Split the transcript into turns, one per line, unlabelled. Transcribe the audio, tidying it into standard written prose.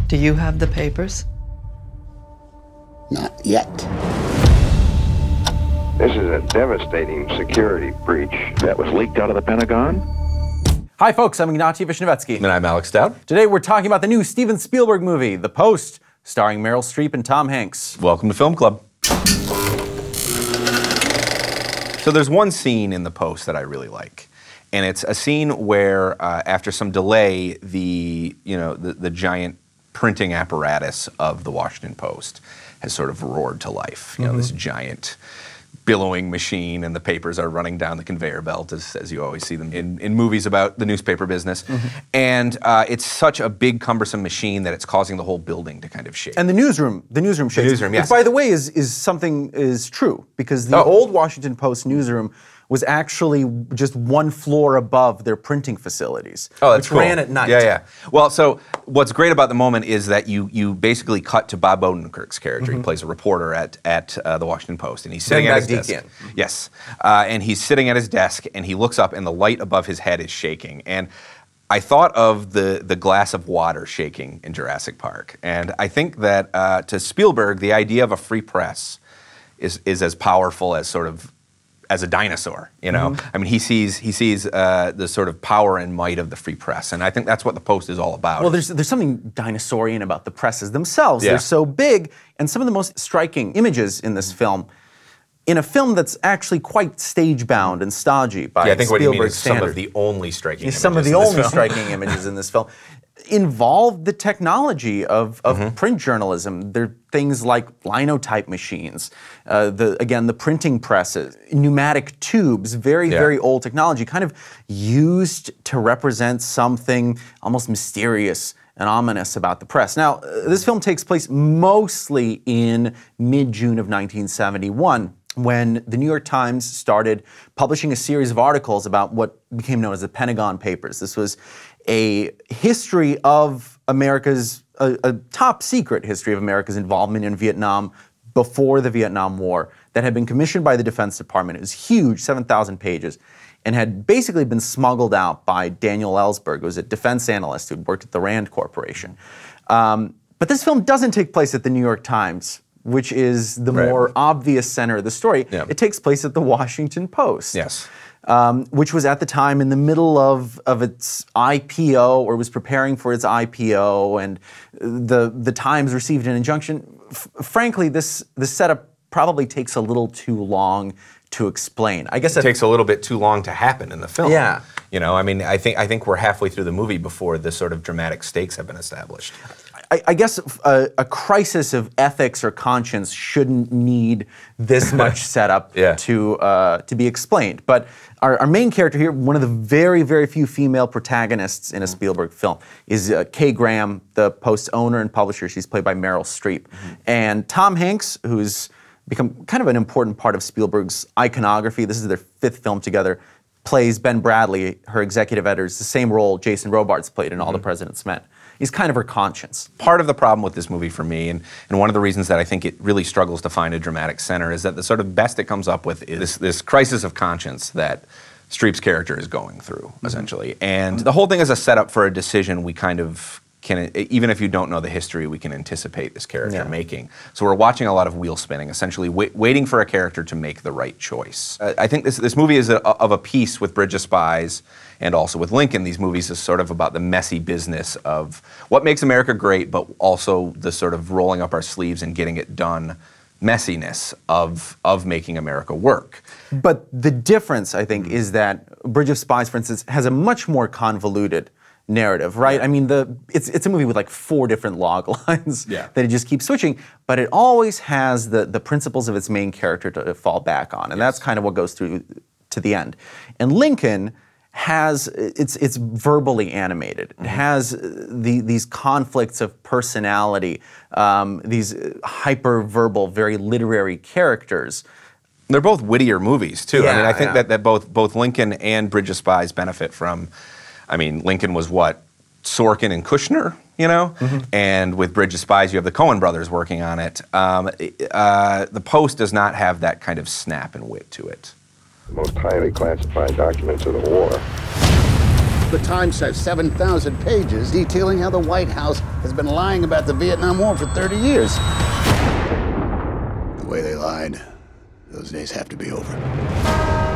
Do you have the papers?
Not yet.
This is a devastating security breach that was leaked out of the Pentagon.
Hi folks, I'm Ignatiy Vishnevetsky.
And I'm Alex Dowd.
Today we're talking about the new Steven Spielberg movie, The Post, starring Meryl Streep and Tom Hanks.
Welcome to Film Club. So there's one scene in The Post that I really like. And it's a scene where, after some delay, the giant printing apparatus of the Washington Post has sort of roared to life. You know, this giant billowing machine, and the papers are running down the conveyor belt, as you always see them in movies about the newspaper business. And it's such a big, cumbersome machine that it's causing the whole building to kind of shake.
And the newsroom shakes.
The newsroom, yes.
Which, by the way, is true, because the old Washington Post newsroom was actually just one floor above their printing facilities.
Oh, that's cool.
Which ran at night.
Yeah, yeah. Well, so what's great about the moment is that you basically cut to Bob Odenkirk's character. He plays a reporter at the Washington Post, and he's sitting at his desk. Yes, and he's sitting at his desk, and he looks up, and the light above his head is shaking. And I thought of the glass of water shaking in Jurassic Park, and I think that to Spielberg, the idea of a free press is as powerful as sort of as a dinosaur, you know? I mean, he sees the sort of power and might of the free press, and I think that's what The Post is all about.
Well, there's something dinosaurian about the presses themselves.
Yeah.
They're so big, and some of the most striking images in this film, in a film that's actually quite stage-bound and stodgy by
I think what you mean
Spielberg's
is some
standard.
of the only striking images
Some of the
in this
only
film.
striking images in this film involve the technology of print journalism. There are things like linotype machines, the printing presses, pneumatic tubes, very old technology, kind of used to represent something almost mysterious and ominous about the press. Now, this film takes place mostly in mid-June of 1971, when the New York Times started publishing a series of articles about what became known as the Pentagon Papers. This was a history of America's, a top secret history of America's involvement in Vietnam before the Vietnam War that had been commissioned by the Defense Department. It was huge, 7,000 pages, and had basically been smuggled out by Daniel Ellsberg, who was a defense analyst who'd worked at the Rand Corporation. But this film doesn't take place at the New York Times, which is the more obvious center of the story. It takes place at the Washington Post.
Yes.
Which was at the time in the middle of its IPO, or was preparing for its IPO, and the Times received an injunction. Frankly, this setup probably takes a little too long to explain. I guess
it takes a little bit too long to happen in the film.
Yeah.
You know, I mean, I think we're halfway through the movie before the sort of dramatic stakes have been established.
I guess a crisis of ethics or conscience shouldn't need this much setup to be explained. But our main character here, one of the very, very few female protagonists in a Spielberg film, is Kay Graham, the Post's owner and publisher. She's played by Meryl Streep. And Tom Hanks, who's become kind of an important part of Spielberg's iconography, this is their 5th film together, plays Ben Bradley, her executive editor. It's the same role Jason Robards played in All the President's Men. He's kind of her conscience.
Part of the problem with this movie for me, and one of the reasons that I think it really struggles to find a dramatic center, is that the sort of best it comes up with is this crisis of conscience that Streep's character is going through, essentially. And the whole thing is a setup for a decision we kind of can, even if you don't know the history, we can anticipate this character making. So we're watching a lot of wheel spinning, essentially waiting for a character to make the right choice. I think this movie is of a piece with Bridge of Spies, and also with Lincoln. These movies is sort of about the messy business of what makes America great, but also the sort of rolling up our sleeves and getting it done messiness of making America work.
But the difference, I think, is that Bridge of Spies, for instance, has a much more convoluted narrative, right? I mean, it's a movie with like 4 different log lines that it just keeps switching, but it always has the principles of its main character to fall back on, and that's kind of what goes through to the end. And Lincoln has, it's verbally animated. It has these conflicts of personality, these hyper-verbal, very literary characters.
They're both wittier movies, too. I mean, I think that both Lincoln and Bridge of Spies benefit from, I mean, Lincoln was what? Sorkin and Kushner, you know? And with Bridge of Spies, you have the Coen brothers working on it. The Post does not have that kind of snap and wit to it.
The most highly classified documents of the war.
The Times has 7,000 pages detailing how the White House has been lying about the Vietnam War for 30 years. The way they lied, those days have to be over.